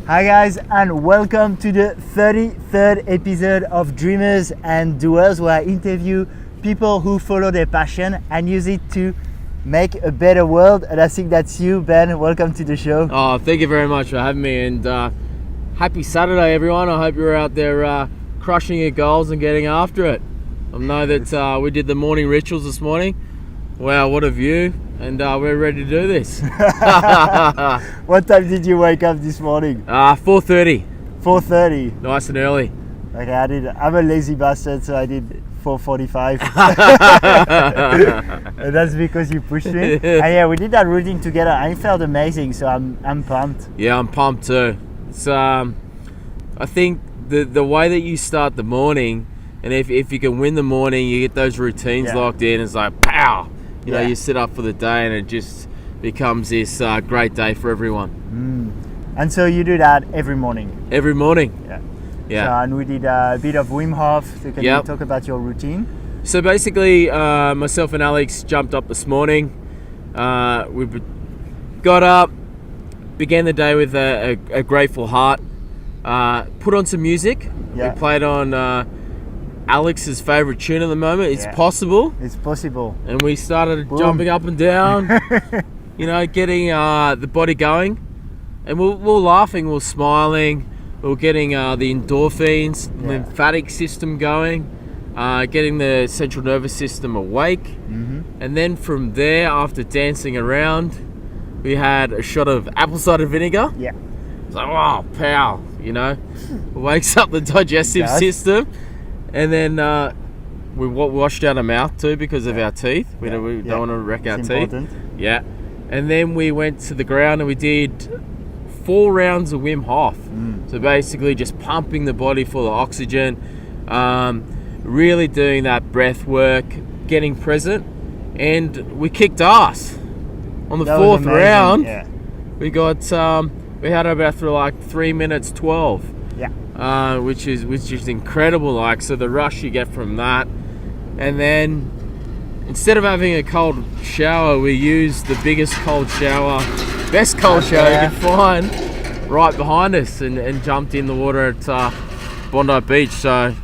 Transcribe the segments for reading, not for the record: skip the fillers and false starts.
Hi guys, and welcome to the 33rd episode of Dreamers and Doers, where I interview people who follow their passion and use it to make a better world. And I think that's you, Ben. Welcome to the show. Oh, thank you very much for having me, and happy Saturday, everyone. I hope you're out there crushing your goals and getting after it. I know that we did the morning rituals this morning. Wow, what a view. And we're ready to do this. What time did you wake up this morning? 4:30. 4:30. Nice and early. Okay, I'm a lazy bastard, so I did 4:45. And that's because you pushed me. And yeah, we did that routine together. I felt amazing, so I'm pumped. Yeah, I'm pumped too. It's I think the way that you start the morning, and if you can win the morning, you get those routines locked in. It's like pow. You know, you sit up for the day and it just becomes this great day for everyone. And so you do that every morning? Every morning. Yeah. So, and we did a bit of Wim Hof. So can you talk about your routine? So basically, myself and Alex jumped up this morning. We got up, began the day with a grateful heart, put on some music. We played on Alex's favourite tune at the moment, It's Possible. It's Possible. And we started jumping up and down, you know, getting the body going. And we're laughing, we're smiling, we're getting the endorphins, lymphatic system going, getting the central nervous system awake. And then from there, after dancing around, we had a shot of apple cider vinegar. It's like, wow, pow, you know, wakes up the digestive system. And then we washed out our mouth too because of our teeth. We don't want to wreck our teeth. Yeah. And then we went to the ground and we did 4 rounds of Wim Hof. So basically just pumping the body full of oxygen, really doing that breath work, getting present. And we kicked ass. On the 4th round, we got, we had our breath for like 3 minutes 12. Which is incredible. Like, so the rush you get from that, and then instead of having a cold shower, we used the biggest cold shower, best cold shower you can find, right behind us, and jumped in the water at Bondi Beach. So,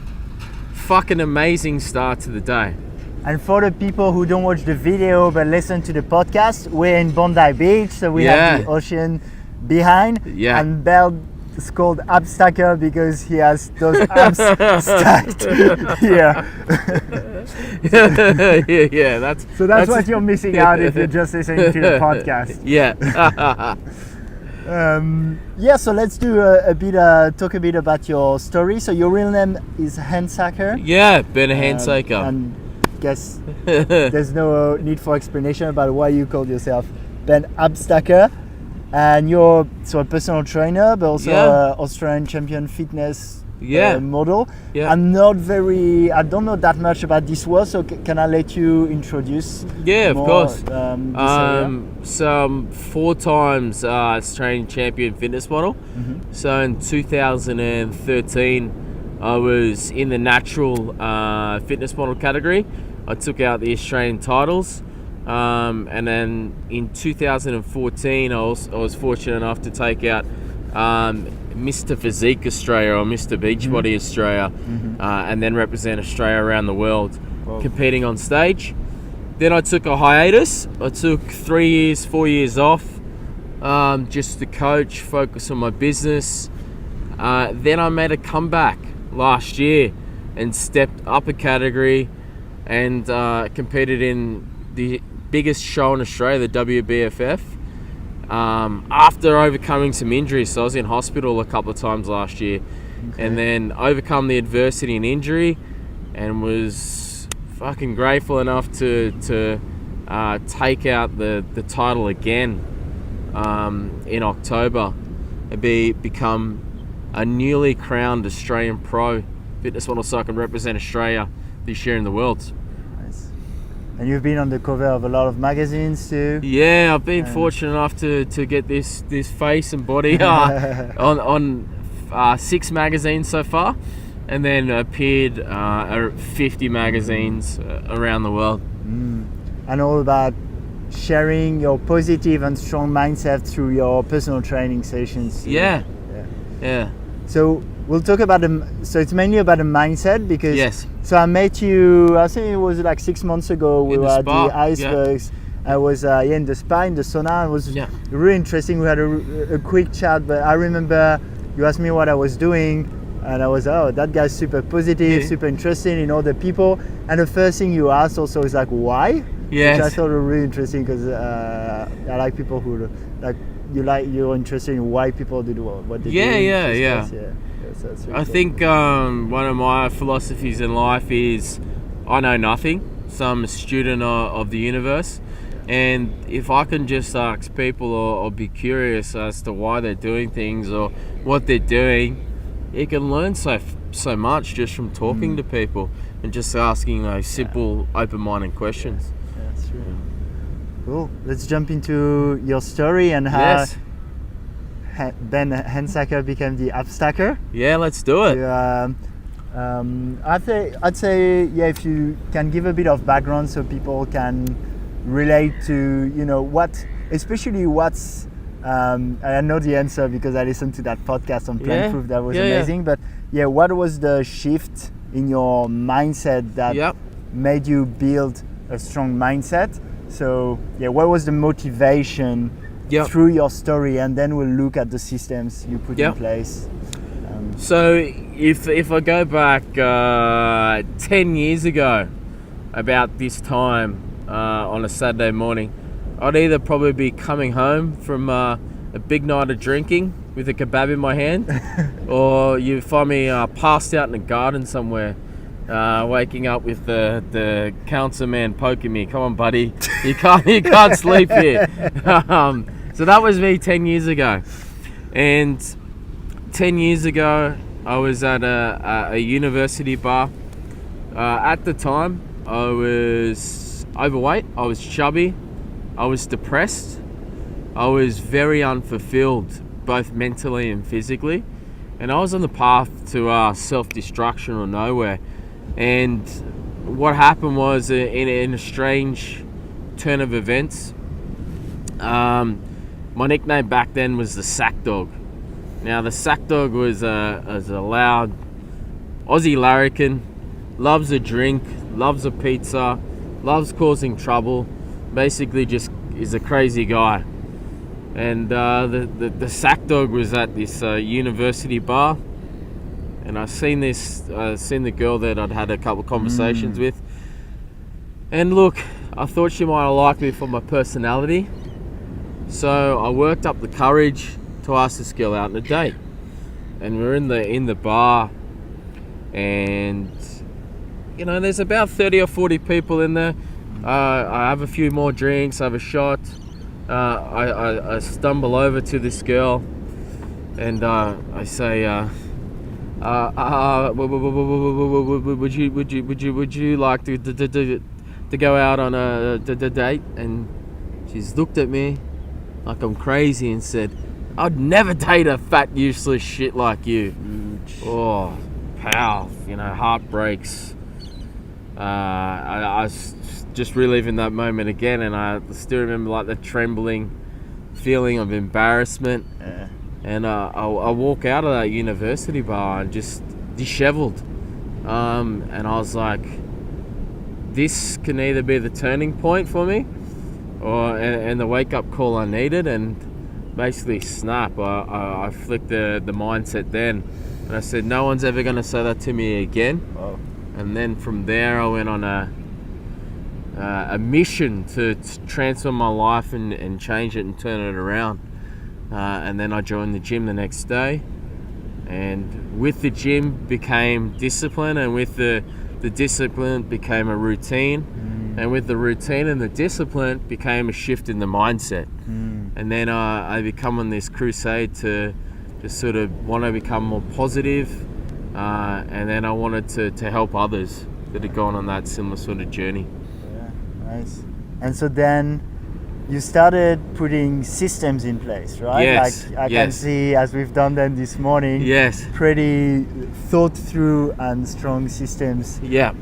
fucking amazing start to the day. And for the people who don't watch the video but listen to the podcast, we're in Bondi Beach, so we have the ocean behind. And Bell. It's called Abstacker because he has those abs stacked here. That's what you're missing out if you're just listening to the podcast. So let's do talk a bit about your story. So your real name is Handsacker. Yeah, Ben Handsacker. And guess there's no need for explanation about why you called yourself Ben Abstacker. And you're a personal trainer, but also an Australian champion fitness model. I don't know that much about this world, so can I let you introduce? Of course. So I'm 4 times Australian champion fitness model. So in 2013, I was in the natural fitness model category. I took out the Australian titles. And then in 2014, I was fortunate enough to take out Mr. Physique Australia or Mr. Beachbody Australia, and then represent Australia around the world, competing on stage. Then I took a hiatus. I took 4 years off, just to coach, focus on my business. Then I made a comeback last year and stepped up a category and competed in the biggest show in Australia, the WBFF, after overcoming some injuries. So I was in hospital a couple of times last year, and then overcome the adversity and injury, and was fucking grateful enough to take out the title again in October and become a newly crowned Australian pro fitness model, so I can represent Australia this year in the world. And you've been on the cover of a lot of magazines too. Yeah, I've been fortunate enough to get this face and body on 6 magazines so far, and then appeared at 50 magazines around the world. And all about sharing your positive and strong mindset through your personal training sessions. Yeah. So we'll talk about so it's mainly about the mindset because. Yes. So I met you. I think it was like 6 months ago. We were at the icebergs. I was in the spa, in the sauna. It was really interesting. We had a quick chat, but I remember you asked me what I was doing, and I was, that guy's super positive, super interesting in other people. And the first thing you asked also is like, why? Yes. Which I thought was really interesting because I like people who you're interested in why people do what they do. Yeah. So that's really I think one of my philosophies in life is I know nothing, so I'm a student of the universe. And if I can just ask people or be curious as to why they're doing things or what they're doing, you can learn so much just from talking to people and just asking simple, open-minded questions. Yeah, that's true. Cool. Let's jump into your story and how Ben Hensacker became the Abstacker. Yeah, let's do it. I'd say if you can give a bit of background so people can relate to especially what's I know the answer because I listened to that podcast on Plant Proof. That was amazing. But what was the shift in your mindset that made you build a strong mindset? So what was the motivation through your story, and then we'll look at the systems you put in place. So if I go back 10 years ago, about this time on a Saturday morning, I'd either probably be coming home from a big night of drinking with a kebab in my hand, or you find me passed out in a garden somewhere, waking up with the councilman poking me. Come on, buddy, you can't sleep here. So that was me 10 years ago, and 10 years ago I was at a university bar. At the time, I was overweight, I was chubby, I was depressed, I was very unfulfilled, both mentally and physically, and I was on the path to self-destruction or nowhere. And what happened was, in a strange turn of events, my nickname back then was the Sack Dog. Now, the Sack Dog was a loud Aussie larrikin, loves a drink, loves a pizza, loves causing trouble, basically just is a crazy guy. And the Sack Dog was at this university bar, and I seen the girl that I'd had a couple of conversations with, and look, I thought she might have liked me for my personality, so I worked up the courage to ask this girl out on a date. And we're in the bar, and there's about 30 or 40 people in there. I have a few more drinks, I have a shot. I stumble over to this girl, and I say, would you like to go out on a date? And she's looked at me like I'm crazy and said, I'd never date a fat, useless shit like you. Oh, pow, heart breaks. I was just reliving that moment again, and I still remember like the trembling feeling of embarrassment. And I walk out of that university bar and just disheveled. And I was like, this can either be the turning point for me and the wake-up call I needed. And basically snap, I flicked the mindset then, and I said, no one's ever going to say that to me again. Wow. And then from there I went on a mission to transform my life and change it and turn it around. And then I joined the gym the next day, and with the gym became discipline, and with the discipline became a routine, and with the routine and the discipline became a shift in the mindset. And then I become on this crusade to just sort of want to become more positive, and then I wanted to help others that had gone on that similar sort of journey. Yeah, nice. And so then you started putting systems in place, right? Yes. Like I can see, as we've done them this morning. Yes. Pretty thought through and strong systems. Yeah.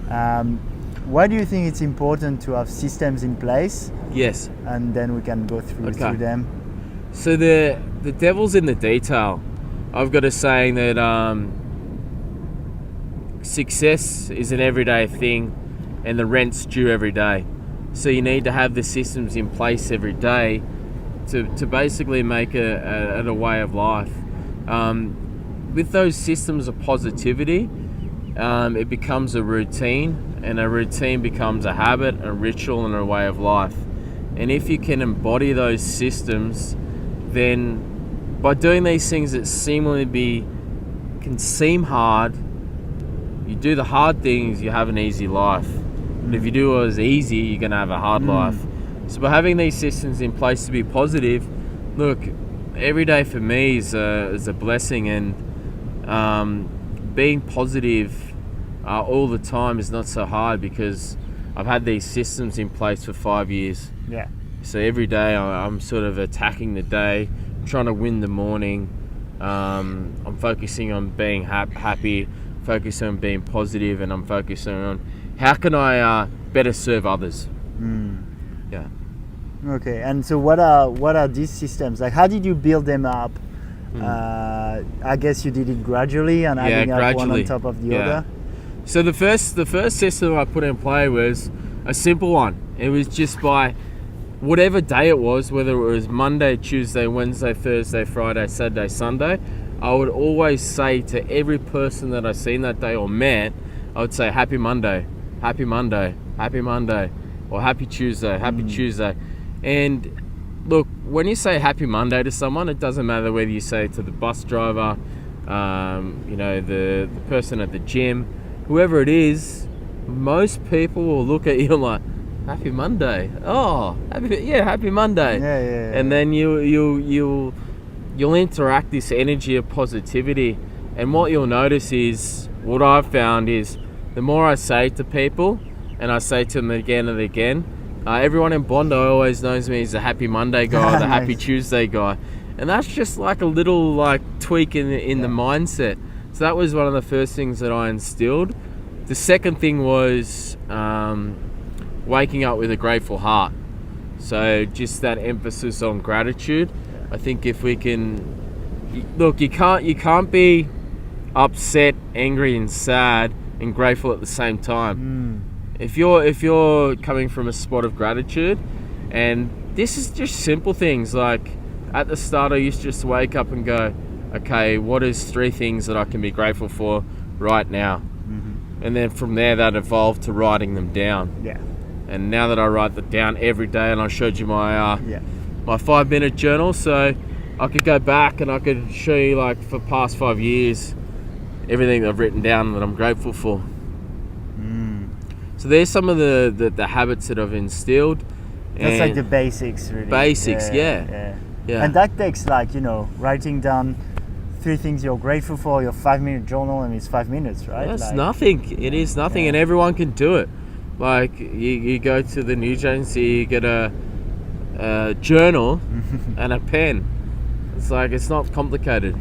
Why do you think it's important to have systems in place? Yes. And then we can go through them. So the devil's in the detail. I've got a saying that success is an everyday thing and the rent's due every day. So you need to have the systems in place every day to basically make it a way of life. With those systems of positivity, it becomes a routine, and a routine becomes a habit, a ritual, and a way of life. And if you can embody those systems, then by doing these things that can seem hard, you do the hard things, you have an easy life. But if you do what is easy, you're going to have a hard life. So by having these systems in place to be positive, look, every day for me is a blessing, and being positive all the time is not so hard because I've had these systems in place for 5 years. Yeah. So every day I'm sort of attacking the day, trying to win the morning. I'm focusing on being happy, focusing on being positive, and I'm focusing on how can I better serve others. Yeah. Okay. And so what are these systems? Like, how did you build them up? I guess you did it gradually and adding up one on top of the other. So the first system I put in play was a simple one. It was just by whatever day it was, whether it was Monday, Tuesday, Wednesday, Thursday, Friday, Saturday, Sunday, I would always say to every person that I seen that day or met, I would say Happy Monday, Happy Monday, Happy Monday, or Happy Tuesday, Happy Tuesday. And look, when you say Happy Monday to someone, it doesn't matter whether you say it to the bus driver, the person at the gym, whoever it is, most people will look at you like, Happy Monday. Oh, Happy Monday. Yeah. And then you'll interact this energy of positivity. And what you'll notice is, what I've found is, the more I say to people, and I say to them again and again, everyone in Bondi always knows me as the Happy Monday guy, the Happy Tuesday guy. And that's just like a little tweak in the mindset. So that was one of the first things that I instilled. The second thing was waking up with a grateful heart. So just that emphasis on gratitude. I think if we can, look, you can't be upset, angry, and sad and grateful at the same time. If you're coming from a spot of gratitude, and this is just simple things, like at the start I used to just wake up and go, okay, what is 3 things that I can be grateful for right now? And then from there that evolved to writing them down. Yeah. And now that I write them down every day, and I showed you my 5-minute journal, so I could go back and I could show you, like, for past 5 years, everything that I've written down that I'm grateful for. So there's some of the habits that I've instilled. That's like the basics, really. Basics, yeah. And that takes, writing down 3 things you're grateful for, your 5-minute journal, and it's 5 minutes, right? That's nothing. It is nothing, and everyone can do it. Like, you go to the news agency, you get a journal and a pen. It's like, it's not complicated.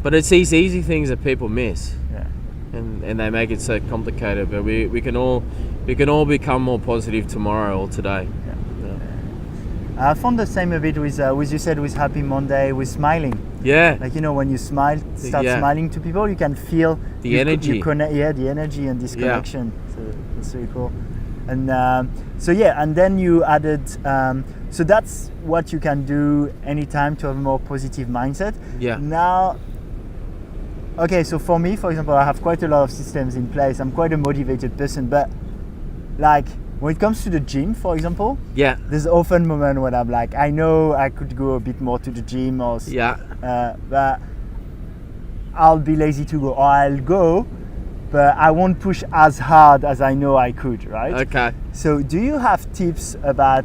But it's these easy things that people miss. Yeah. And they make it so complicated. But we can all become more positive tomorrow or today. I found the same a bit with you said, with Happy Monday, with smiling. Yeah. Like, when you start smiling to people, you can feel the energy. You connect, the energy and this connection. So that's really cool. And and then you added, so that's what you can do anytime to have a more positive mindset. Yeah. Now, okay, so for me, for example, I have quite a lot of systems in place. I'm quite a motivated person, but like, when it comes to the gym, for example, there's often moment when I'm like, I know I could go a bit more to the gym, or but I'll be lazy to go, or I'll go, but I won't push as hard as I know I could, right? Okay. So do you have tips about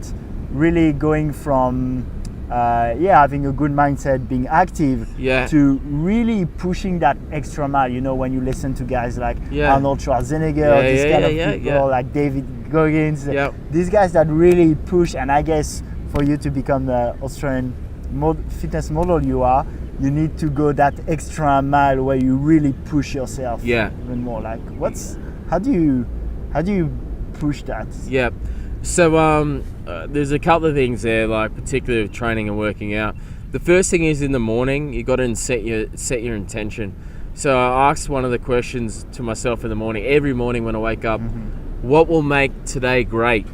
really going from having a good mindset, being active, to really pushing that extra mile? When you listen to guys like Arnold Schwarzenegger, or these kind of people like David Goggins, these guys that really push. And I guess for you to become the Australian fitness model you need to go that extra mile where you really push yourself even more. Like, how do you push that? So there's a couple of things there, like particularly with training and working out. the first thing is in the morning, you got to set your intention. So I asked one of the questions to myself in the morning, every morning when I wake up, what will make today great?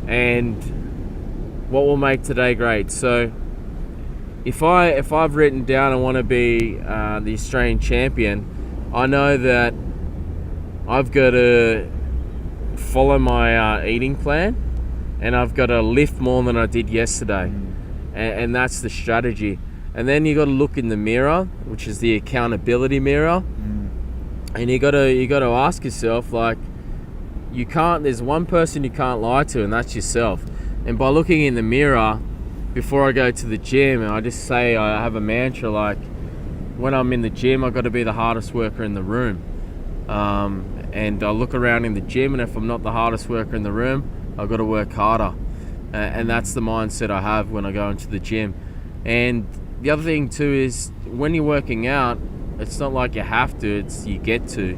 And what will make today great? So if I've written down I want to be the Australian champion, I know that I've got to follow my eating plan, and I've got to lift more than I did yesterday, and that's the strategy. And then you got to look in the mirror, which is the accountability mirror, and you got to ask yourself, like, there's one person you can't lie to, and that's yourself. And by looking in the mirror before I go to the gym, and I just say, I have a mantra like, when I'm in the gym, I've got to be the hardest worker in the room. And I look around in the gym, and if I'm not the hardest worker in the room, I've got to work harder. And that's the mindset I have when I go into the gym. And the other thing too is, when you're working out, it's not like you have to, it's you get to.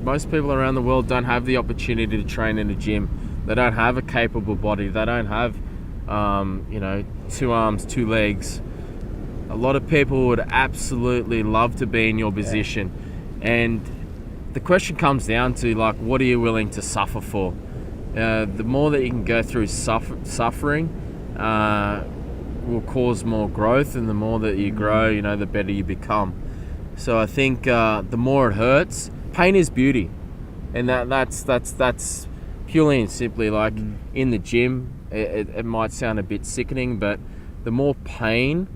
Most people around the world don't have the opportunity to train in a gym. They don't have a capable body. They don't have, 2 arms, 2 legs. A lot of people would absolutely love to be in your position. And the question comes down to, like, what are you willing to suffer for? The more that you can go through suffering will cause more growth, and the more that you grow, the better you become. So I think the more it hurts, pain is beauty. And that's purely and simply, like, in the gym, it might sound a bit sickening, but the more pain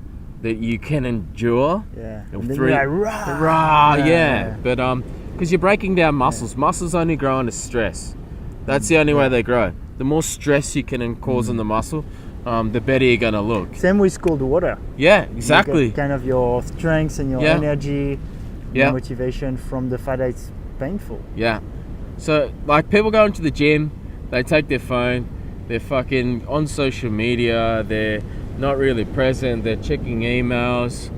that you can endure, but because you're breaking down muscles. Muscles only grow under stress. That's the only way they grow. The more stress you can cause on the muscle, the better you're gonna look. Same with cold water. Yeah, exactly. You get kind of your strength and your energy, your motivation from the fact that it's painful. Yeah. So, like, people go into the gym, they take their phone, they're fucking on social media, they're not really present, they're checking emails.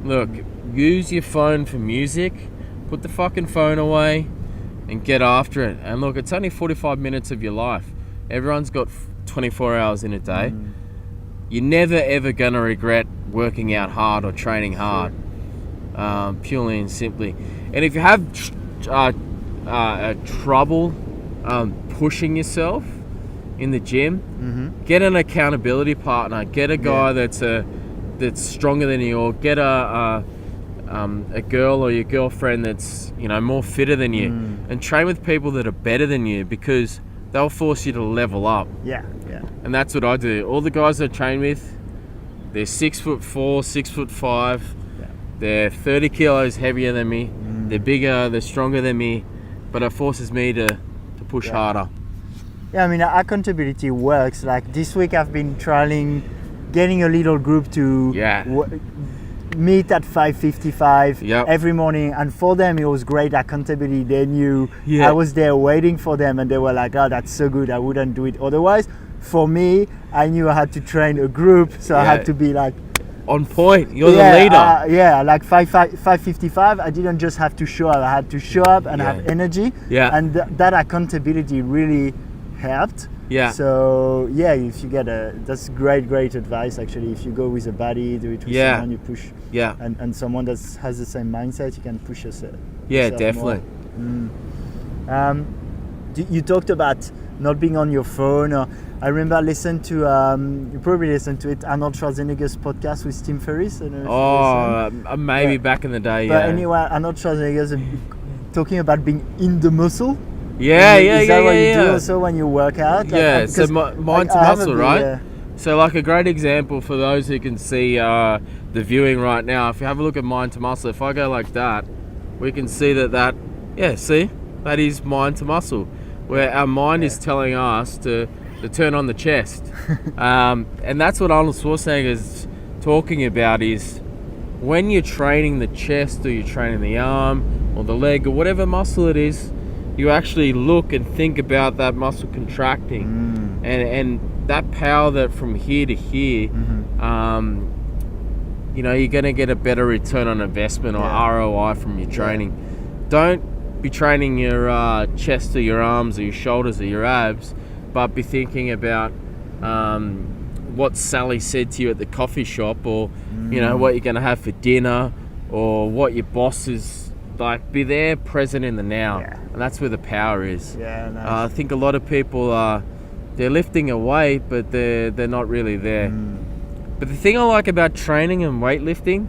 Look, use your phone for music, put the fucking phone away, and get after it. And look, it's only 45 minutes of your life. Everyone's got 24 hours in a day. You're never ever gonna regret working out hard or training hard, purely and simply. And if you have trouble pushing yourself in the gym, get an accountability partner. Get a guy that's stronger than you, or get a girl or your girlfriend that's more fitter than you, and train with people that are better than you, because they'll force you to level up. And that's what I do. All the guys I train with, they're 6'4", 6'5". They're 30 kilos heavier than me. They're bigger, they're stronger than me, but it forces me to push harder. Yeah, I mean, accountability works. Like, this week I've been trialing getting a little group to meet at 5:55 every morning, and for them it was great accountability. They knew I was there waiting for them, and they were like, oh, that's so good, I wouldn't do it otherwise. For me, I knew I had to train a group, so I had to be like on point. You're the leader. Like 5:55, I didn't just have to show up, I had to show up and have energy. And that accountability really helped. So if you get that's great advice actually. If you go with a buddy, do it with someone you push. And someone that has the same mindset, you can push yourself. Definitely. You talked about not being on your phone. Or I remember listening to you probably listened to it, Arnold Schwarzenegger's podcast with Tim Ferriss. I don't know if maybe back in the day. But anyway, Arnold Schwarzenegger's talking about being in the muscle. Is that what you do also when you work out? So mind to muscle, right? So, like, a great example for those who can see the viewing right now, if you have a look at mind to muscle, if I go like that, we can see that is mind to muscle, where our mind is telling us to turn on the chest. And that's what Arnold Schwarzenegger is talking about, is when you're training the chest, or you're training the arm or the leg or whatever muscle it is, you actually look and think about that muscle contracting, and that power that from here to here, you're going to get a better return on investment, or ROI from your training. Don't be training your chest or your arms or your shoulders or your abs, but be thinking about what Sally said to you at the coffee shop, or you know what you're going to have for dinner, or what your boss is like. Be there, present in the now, and that's where the power is. Yeah, nice. I think a lot of people they're lifting a weight, but they're not really there. But the thing I like about training and weightlifting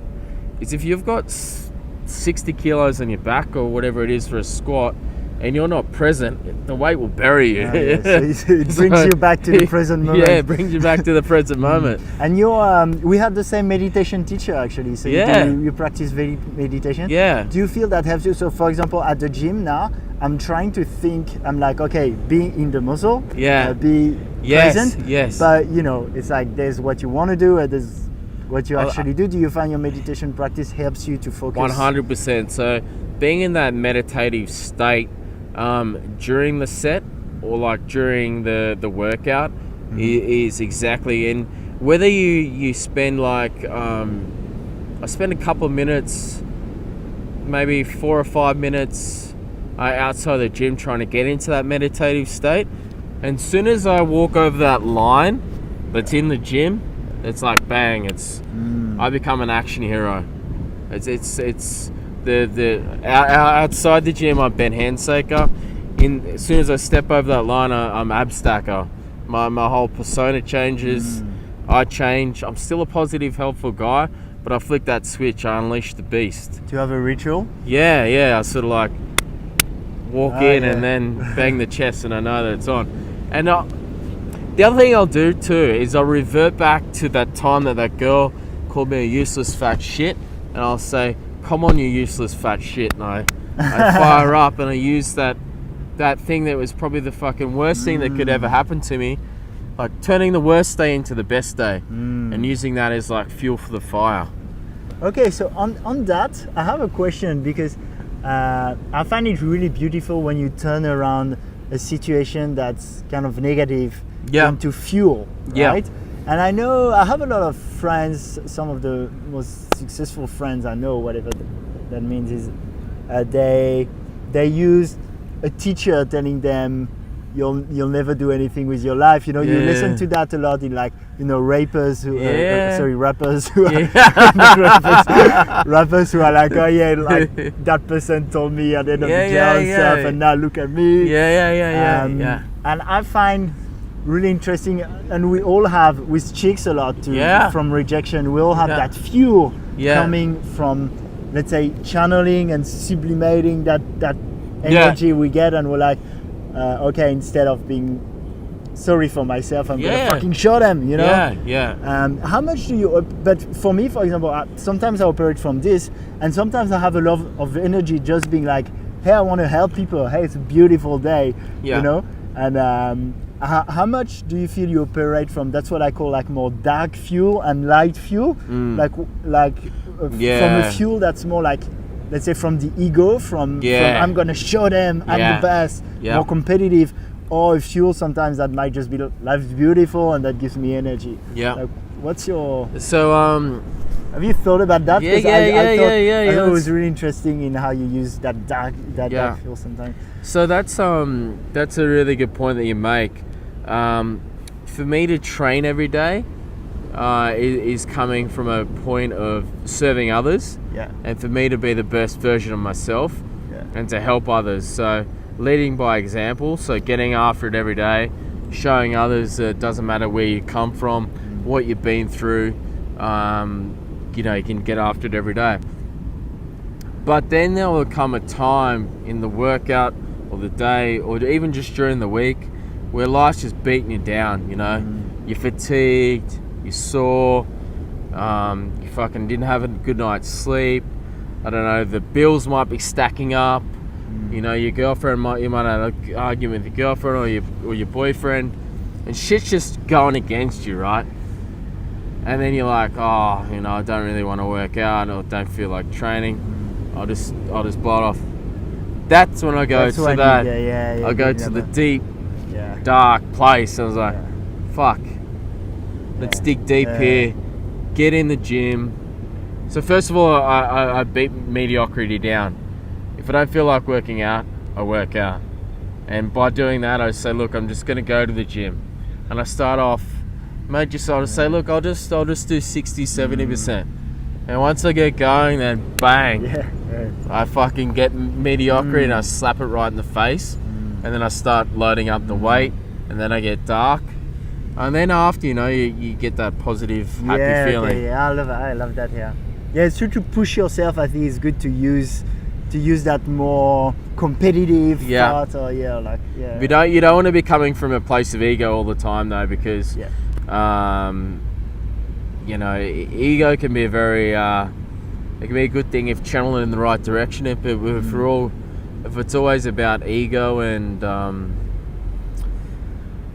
is if you've got 60 kilos on your back or whatever it is for a squat, and you're not present, the weight will bury you. So it brings you back to the present moment. Yeah, it brings you back to the present moment. And we had the same meditation teacher actually. So you practice meditation. Yeah. Do you feel that helps you? So for example, at the gym now, I'm trying to think. I'm like, okay, be in the muscle. Yeah. Be present. Yes. But you know, it's like there's what you want to do, and there's what you actually do. Do you find your meditation practice helps you to focus? 100%. So being in that meditative state during the set or like during the workout is exactly. And whether you spend like I spend a couple of minutes, maybe 4 or 5 minutes outside the gym trying to get into that meditative state, and as soon as I walk over that line that's in the gym, it's like bang, I become an action hero. It's outside the gym I'm Ben Handsaker. As soon as I step over that line, I'm Abstacker. My whole persona changes. I change. I'm still a positive, helpful guy, but I flick that switch. I unleash the beast. Do you have a ritual? Yeah. I sort of like walk in and then bang the chest, and I know that it's on. And the other thing I'll do too is I'll revert back to that time that girl called me a useless fat shit, and I'll say, come on, you useless fat shit, and I fire up, and I use that thing that was probably the fucking worst thing that could ever happen to me, like turning the worst day into the best day, and using that as like fuel for the fire. Okay, so on that, I have a question, because I find it really beautiful when you turn around a situation that's kind of negative into fuel, right? And I know I have a lot of friends, some of the most successful friends I know, whatever that means, is they use a teacher telling them you'll never do anything with your life. You know, you listen to that a lot in, like, you know, rappers who rappers who rappers who are like, oh yeah, like that person told me at the end of the day and stuff, and now look at me. And I find really interesting, and we all have with chicks a lot too, from rejection. We all have that fuel coming from, let's say, channeling and sublimating that energy we get, and we're like, okay, instead of being sorry for myself, I'm gonna fucking show them, you know. How much do you? But for me, for example, sometimes I operate from this, and sometimes I have a lot of energy just being like, hey, I want to help people. Hey, it's a beautiful day, you know. And how much do you feel you operate from? That's what I call like more dark fuel and light fuel, like from a fuel that's more like, let's say, from the ego, from I'm gonna show them I'm the best, more competitive, or a fuel sometimes that might just be life's beautiful and that gives me energy. Like, what's your have you thought about that? I thought it was really interesting in how you use that dark fuel sometimes. So that's a really good point that you make. For me to train every day is coming from a point of serving others, and for me to be the best version of myself, and to help others. So leading by example, so getting after it every day, showing others that it doesn't matter where you come from, what you've been through, you know, you can get after it every day. But then there will come a time in the workout or the day, or even just during the week, where life's just beating you down, you know. You're fatigued, you're sore, you fucking didn't have a good night's sleep, I don't know, the bills might be stacking up, you know, your girlfriend you might have an argument with your girlfriend or your boyfriend, and shit's just going against you, right? And then you're like, oh, you know, I don't really want to work out, or don't feel like training, I'll just blow it off. That's when I go to that. I go to the deep, dark place. I was like, fuck, let's dig deep here, get in the gym. So first of all, I beat mediocrity down. If I don't feel like working out, I work out. And by doing that, I say, look, I'm just going to go to the gym. And I start off mate, just sort of say, look, I'll just do 60, 70%. And once I get going, then bang, I fucking get mediocrity and I slap it right in the face. And then I start loading up the weight, and then I get dark. And then after, you get that positive, happy feeling. Okay, yeah, I love that, yeah. Yeah, it's true to push yourself. I think it's good to use that more competitive part, or You don't want to be coming from a place of ego all the time though, because ego can be a very it can be a good thing if channeled in the right direction. If it's always about ego and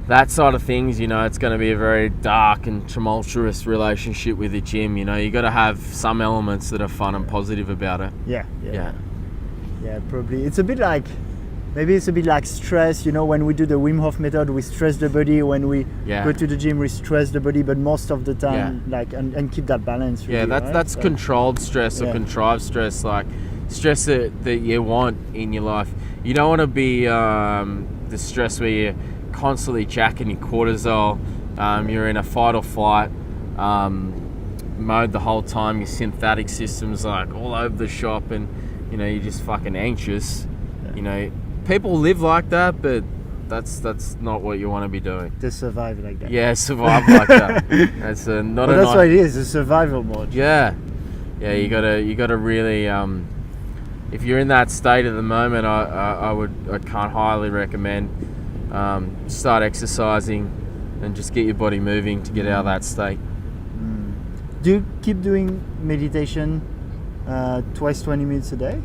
that side of things, it's going to be a very dark and tumultuous relationship with the gym. You got to have some elements that are fun and positive about it. Yeah, probably. It's a bit like stress, when we do the Wim Hof method, we stress the body. When we go to the gym, we stress the body, but most of the time, and keep that balance. Really, that's controlled stress or contrived stress, like stress that you want in your life. You don't want to be the stress where you're constantly jacking your cortisol, you're in a fight or flight mode the whole time, your sympathetic system's like all over the shop, and you're just fucking anxious. People live like that, but that's not what you want to be doing. To survive like that. Yeah, survive like that. That's what it is, a survival mode. Yeah, you gotta really if you're in that state at the moment, I can't highly recommend start exercising and just get your body moving to get out of that state. Do you keep doing meditation twice 20 minutes a day?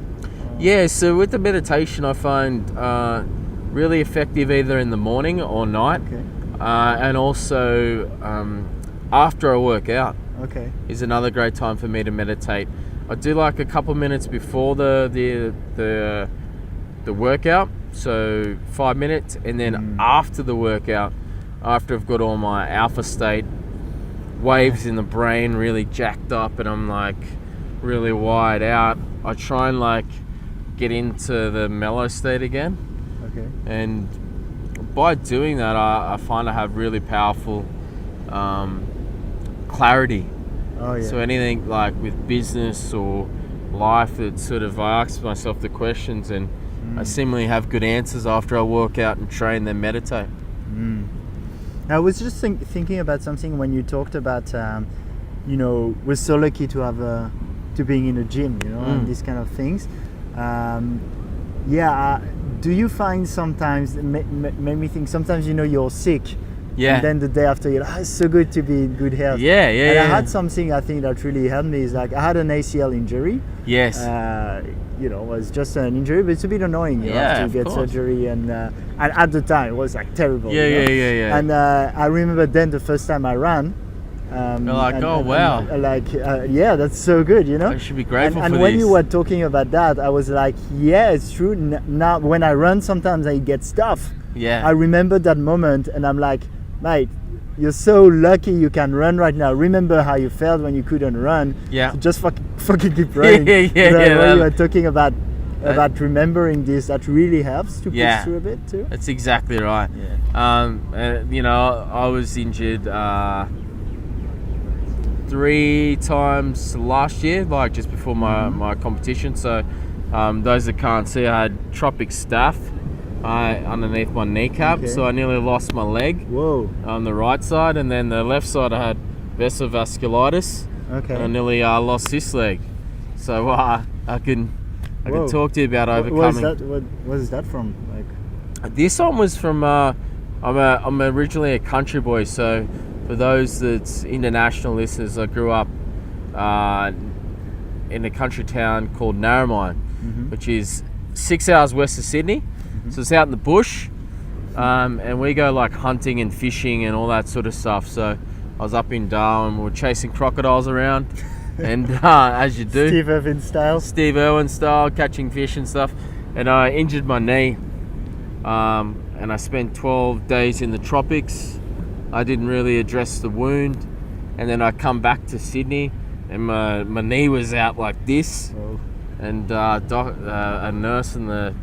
Yeah, so with the meditation I find really effective either in the morning or night, and also after I work out is another great time for me to meditate. I do like a couple minutes before the workout, so 5 minutes, and then after the workout, after I've got all my alpha state waves in the brain really jacked up and I'm like really wired out, I try and get into the mellow state again. And by doing that, I find I have really powerful clarity. So anything like with business or life, that sort of I ask myself the questions and I seemingly have good answers after I work out and train, then meditate. I was just thinking about something when you talked about, we're so lucky to have to being in a gym, and these kind of things. Do you find sometimes, made me think, sometimes you're sick, and then the day after you're like, it's so good to be in good health. And I had something I think that really helped me, is I had an ACL injury. It was just an injury, but it's a bit annoying after you get surgery, and at the time it was terrible. And I remember then the first time I ran, wow, that's so good, I should be grateful for and when you were talking about that, I was like, it's true. Now when I run, sometimes I get stuff. I remember that moment and I'm like, mate, you're so lucky you can run right now. Remember how you felt when you couldn't run. So just fucking keep running. You were talking about remembering this, that really helps to push through a bit too. That's exactly right. I was injured 3 times last year, just before my competition. So those that can't see, I had tropic staph underneath my kneecap, so I nearly lost my leg on the right side, and then the left side I had vessel vasculitis, and I nearly lost this leg. So I can talk to you about overcoming. What is that from? This one was from I'm originally a country boy, so for those that's international listeners, I grew up in a country town called Narromine, which is 6 hours west of Sydney. So it's out in the bush, and we go hunting and fishing and all that sort of stuff. So I was up in Darwin, we were chasing crocodiles around, and as you do, Steve Irwin style, catching fish and stuff. And I injured my knee, and I spent 12 days in the tropics. I didn't really address the wound, and then I come back to Sydney, and my knee was out like this, and a nurse in the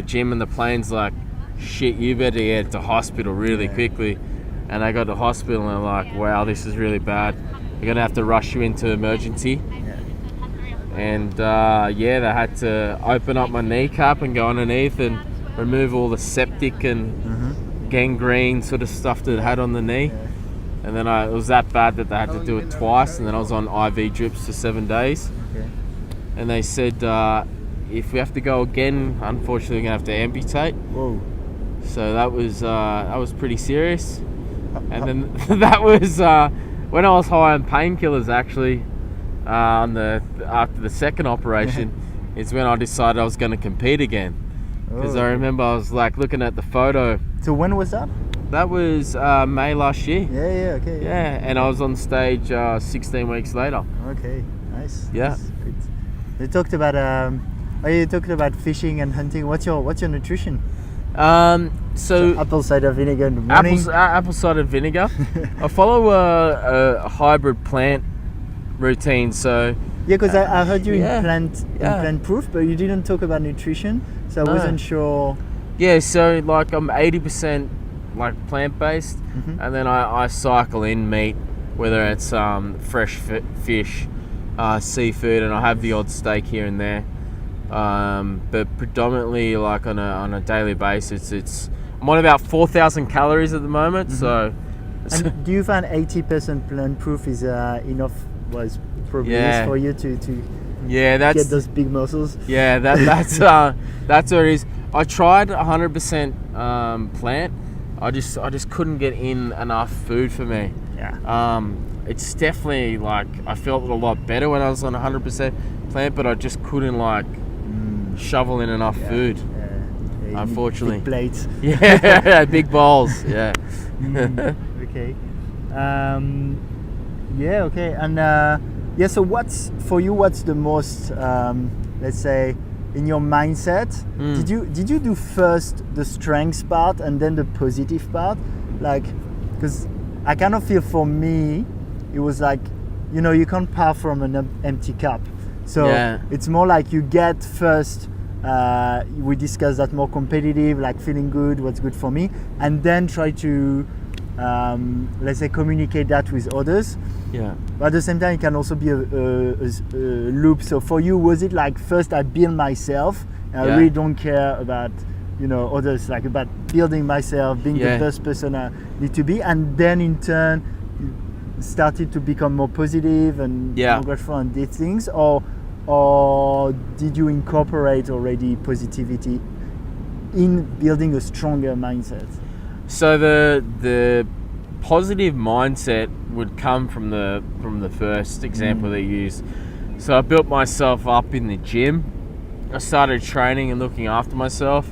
gym and the plane's like, shit, you better get to hospital really quickly. and I got to the hospital and they're like, wow, this is really bad. We're going to have to rush you into emergency. And they had to open up my kneecap and go underneath and remove all the septic and gangrene sort of stuff that it had on the knee. And then it was that bad that they had to do it twice, and then I was on IV drips for 7 days. And they said if we have to go again, unfortunately we're going to have to amputate. Whoa. So that was pretty serious. And then that was when I was high on painkillers, actually. After the second operation is when I decided I was going to compete again, because I remember I was like looking at the photo. So when was that? That was May last year. Yeah, and I was on stage 16 weeks later. Okay, nice. Yeah. Nice. Good. You talked about fishing and hunting. What's your nutrition? So apple cider vinegar in the morning. Apple cider vinegar. I follow a hybrid plant routine. So because I heard you in plant proof, but you didn't talk about nutrition, so I wasn't sure. So like I'm 80% like plant based, and then I cycle in meat, whether it's fresh fish, seafood, and I have the odd steak here and there, but predominantly like on a daily basis I'm on about 4,000 calories at the moment. So and do you find 80% plant proof is enough? Was probably is for you to get those big muscles. That's what it is. I tried 100% plant. I just couldn't get in enough food for me. It's definitely like I felt a lot better when I was on 100% plant, but I just couldn't like shovel in enough food. Unfortunately, big plates. Big bowls. Okay. Okay, and so what's the most let's say in your mindset? Did you do first the strength part and then the positive part? Like, because I kind of feel for me it was like, you can't pour from an empty cup, so it's more like you get first, we discussed that, more competitive, like feeling good, what's good for me, and then try to let's say communicate that with others. But at the same time it can also be a loop. So for you, was it like first I build myself and I really don't care about others, like about building myself, being the best person I need to be, and then in turn started to become more positive and more grateful and did things, or did you incorporate already positivity in building a stronger mindset? So the positive mindset would come from the first example that you used. So I built myself up in the gym. I started training and looking after myself.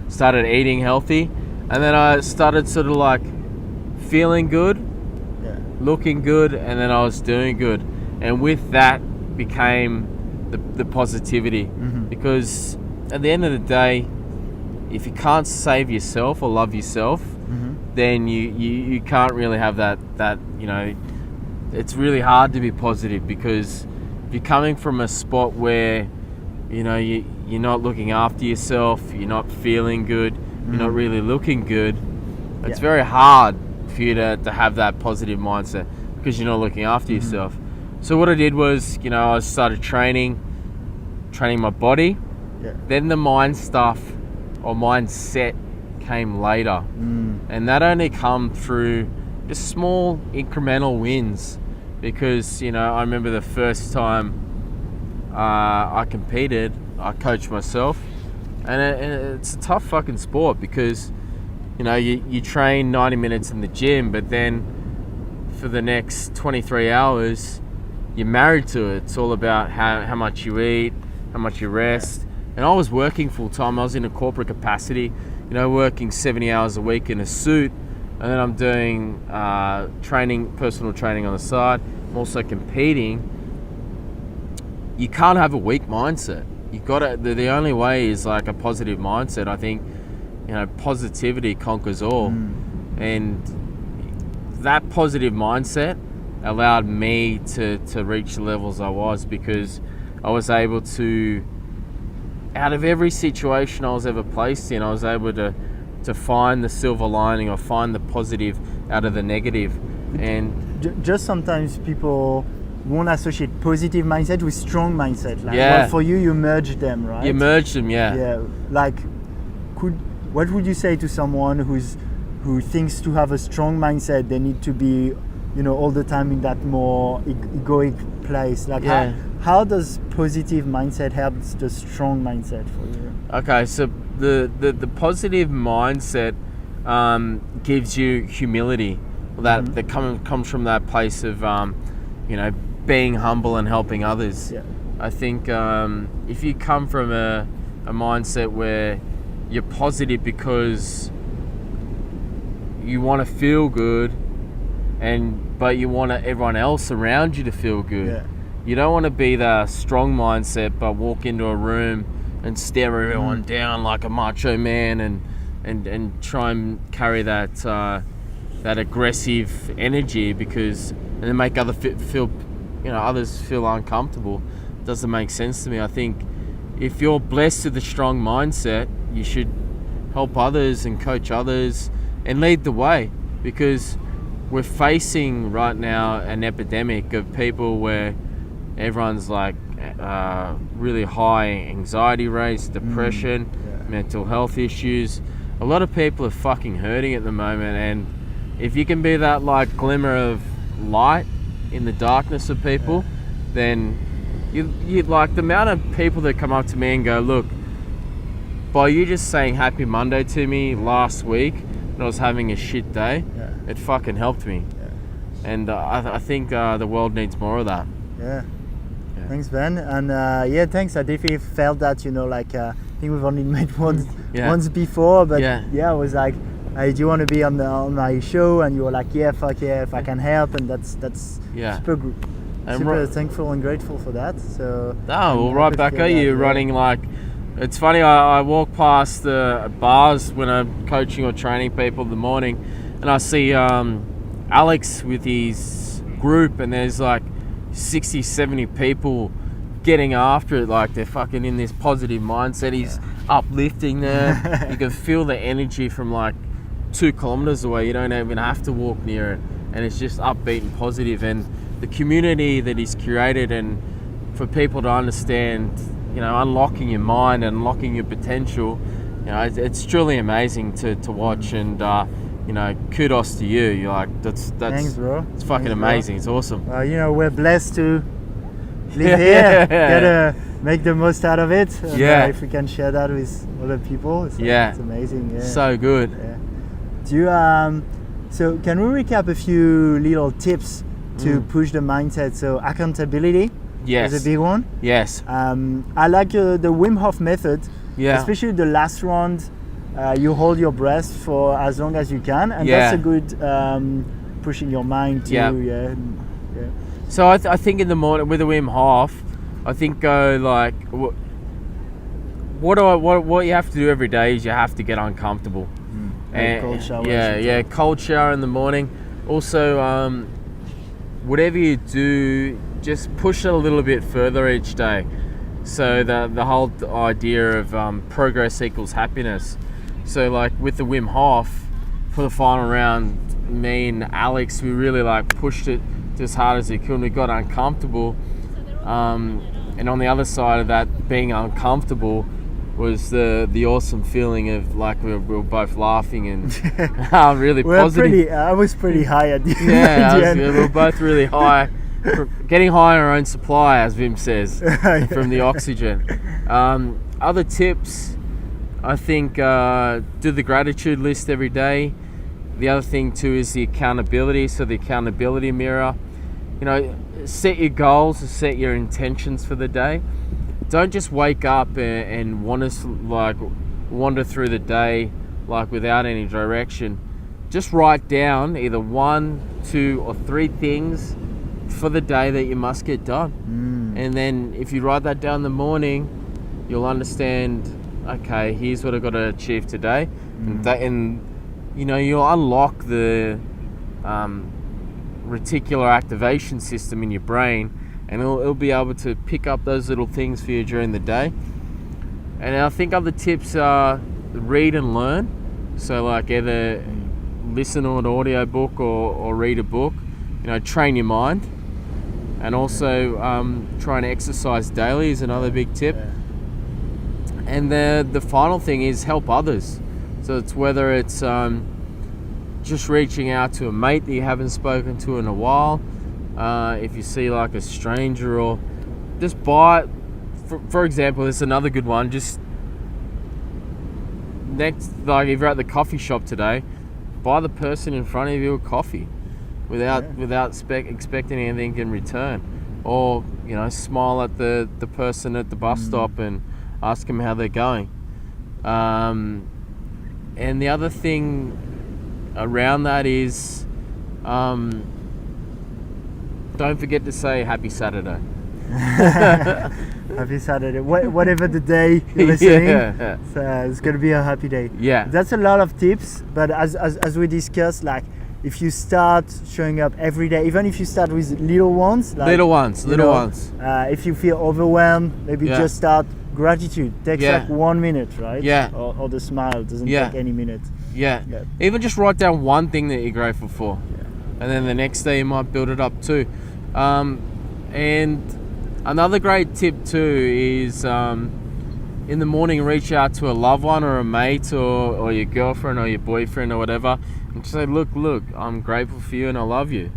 Started eating healthy, and then I started sort of like feeling good, looking good, and then I was doing good. And with that became the positivity, because at the end of the day, if you can't save yourself or love yourself, then you can't really have that it's really hard to be positive, because if you're coming from a spot where you're not looking after yourself, you're not feeling good, you're not really looking good, it's very hard for you to have that positive mindset, because you're not looking after yourself. So what I did was, I started training my body, then the mindset came later, and that only come through just small incremental wins, because I remember the first time I competed, I coached myself, and it's a tough fucking sport, because you train 90 minutes in the gym, but then for the next 23 hours you're married to it. It's all about how much you eat, how much you rest. And I was working full time. I was in a corporate capacity, working 70 hours a week in a suit, and then I'm doing personal training on the side. I'm also competing. You can't have a weak mindset. You got to. The only way is like a positive mindset. I think, positivity conquers all, and that positive mindset allowed me to reach the levels I was, because I was able to, out of every situation I was ever placed in, I was able to to find the silver lining or find the positive out of the negative. And just sometimes people won't associate positive mindset with strong mindset. Like, well, for you merge them, right? You merge them, Yeah. Like, what would you say to someone who thinks to have a strong mindset, they need to be, all the time in that more egoic place? Like, how does positive mindset help the strong mindset for you? Okay, so the positive mindset gives you humility. That comes from that place of being humble and helping others. Yeah. I think if you come from a mindset where you're positive because you want to feel good, but you want everyone else around you to feel good. Yeah. You don't want to be the strong mindset but walk into a room and stare everyone down like a macho man and try and carry that aggressive energy and then make others feel uncomfortable. It doesn't make sense to me. I think if you're blessed with a strong mindset, you should help others and coach others and lead the way, because we're facing right now an epidemic of people where everyone's like really high anxiety rates, depression, mental health issues. A lot of people are fucking hurting at the moment, and if you can be that like glimmer of light in the darkness of people, then you like the amount of people that come up to me and go, look, by you just saying happy Monday to me last week when I was having a shit day, it fucking helped me. And I think the world needs more of that. Thanks, Ben. And thanks. I definitely felt that, I think we've only met once before, but I was like, hey, do you want to be on my show? And you were like, fuck yeah, if I can help. And that's super good. Super thankful and grateful for that. So right back at you, running like. It's funny, I walk past the bars when I'm coaching or training people in the morning, and I see Alex with his group, and there's like 60, 70 people getting after it, like they're fucking in this positive mindset. He's uplifting there. You can feel the energy from like 2 kilometers away. You don't even have to walk near it, and it's just upbeat and positive. And the community that he's created, and for people to understand, unlocking your mind and unlocking your potential, it's truly amazing to watch. And kudos to you. You're like, that's thanks, bro. It's fucking amazing. It's awesome. We're blessed to live here. Gotta make the most out of it. And, if we can share that with other people, it's amazing. Yeah. So good. Yeah. Do you so can we recap a few little tips to push the mindset? So accountability. Yes. Is a big one. Yes. I like the Wim Hof method. Yeah. Especially the last round, you hold your breath for as long as you can, and that's a good pushing your mind to. So I think in the morning with the Wim Hof, I think go like what you have to do every day is you have to get uncomfortable. And cold shower. Cold shower in the morning. Also, whatever you do, just push it a little bit further each day. So the whole idea of progress equals happiness. So like with the Wim Hof, for the final round, me and Alex, we really like pushed it as hard as we could, and we got uncomfortable. And on the other side of that, being uncomfortable was the awesome feeling of like we were both laughing and really positive. I was pretty high at the end. We were both really high. Getting high on our own supply, as Vim says, from the oxygen. Other tips, I think, do the gratitude list every day. The other thing too is the accountability. So the accountability mirror. Set your goals, set your intentions for the day. Don't just wake up and want to like wander through the day like without any direction. Just write down either 1, 2, or 3 things for the day that you must get done. And then if you write that down in the morning, you'll understand, okay, here's what I've got to achieve today. And you'll unlock the reticular activation system in your brain, and it'll be able to pick up those little things for you during the day. And I think other tips are read and learn. So like either listen to an audio book or read a book. You know, train your mind, and also try and exercise daily is another big tip. Yeah. And the final thing is help others. So it's whether it's just reaching out to a mate that you haven't spoken to in a while, if you see like a stranger, or just buy, for example, this is another good one, just next, like if you're at the coffee shop today, buy the person in front of you a coffee without expecting anything in return, or you know, smile at the person at the bus stop and ask them how they're going. And the other thing around that is don't forget to say happy Saturday. Happy Saturday. Whatever the day you're listening, it's going to be a happy day. Yeah. That's a lot of tips, but as we discussed, like if you start showing up every day, even if you start with little ones. Like, little ones. If you feel overwhelmed, maybe just start gratitude. Takes like 1 minute, right? Yeah. Or the smile doesn't take any minute. Yeah. Even just write down one thing that you're grateful for. Yeah. And then the next day you might build it up too. And another great tip too is in the morning, reach out to a loved one or a mate or your girlfriend or your boyfriend or whatever, and just say, look, I'm grateful for you and I love you.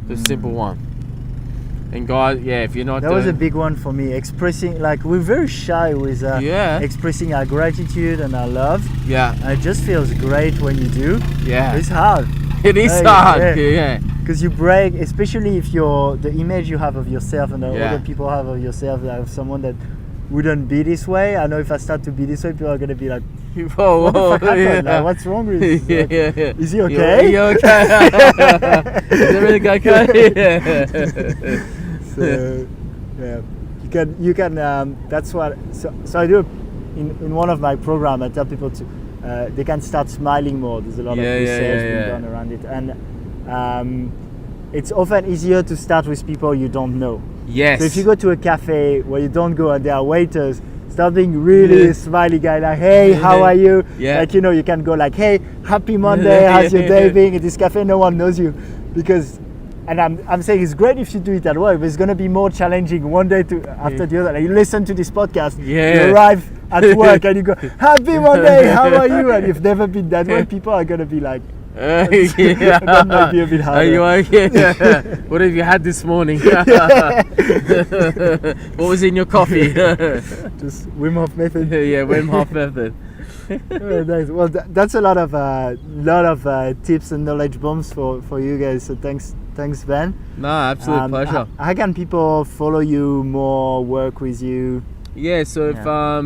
The simple one. And guys, if you're not that was a big one for me, expressing, like we're very shy with expressing our gratitude and our love. Yeah. And it just feels great when you do. Yeah. It's hard. It is hard. Yeah. Because you break, especially if the image you have of yourself and the other people have of yourself, like someone that wouldn't be this way. I know if I start to be this way, people are gonna be like, what the fuck happened? Like, what's wrong with you? Like, is he okay? You okay? Is everything okay? So you can that's what so I do in one of my programs. I tell people to they can start smiling more. There's a lot of research being done around it, and it's often easier to start with people you don't know. Yes. So if you go to a cafe where you don't go and there are waiters, start being really a smiley guy, like, hey, how are you? Yeah. Like, you know, you can go like, hey, happy Monday, how's your day being? In this cafe, no one knows you. Because, and I'm saying it's great if you do it at work, but it's going to be more challenging one day after the other. Like, you listen to this podcast, you arrive at work and you go, happy Monday, how are you? And you've never been that way, people are going to be like, that might be a bit harder. Are you okay? What have you had this morning? What was in your coffee? Just Wim Hof method. Yeah, Wim Hof method. Nice. Well, that's a lot of tips and knowledge bombs for you guys. So thanks, Ben. No, absolute pleasure. How can people follow you more, work with you? Yeah, so if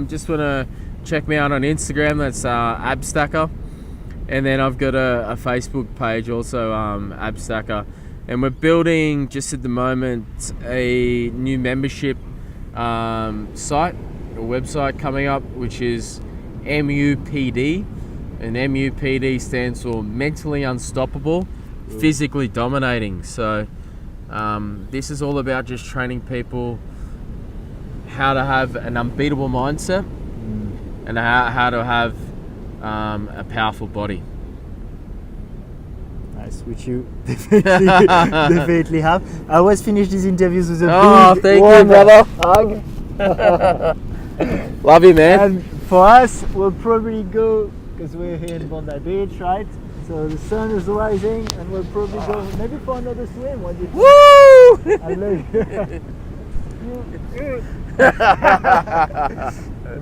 just want to check me out on Instagram, that's Abstacker. And then I've got a Facebook page also, Abstacker. And we're building, just at the moment, a new membership site, a website coming up, which is MUPD. And MUPD stands for Mentally Unstoppable, Physically Dominating. So this is all about just training people how to have an unbeatable mindset and how to have a powerful body. Nice, which you definitely have. I always finish these interviews with a big thank you, brother. Hug. Love you, man. And for us, we'll probably go, because we're here in Bondi Beach, right? So the sun is rising, and we'll probably go maybe for another swim. What do you think? Woo! I love you.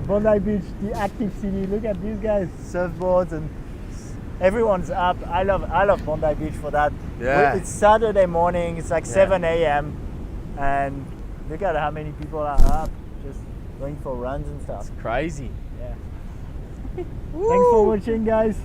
Bondi Beach, the active city. Look at these guys, surfboards, and everyone's up. I love Bondi Beach for that. Yeah. It's Saturday morning. It's like 7 a.m. and look at how many people are up, just going for runs and stuff. It's crazy. Yeah. Thanks for watching, guys.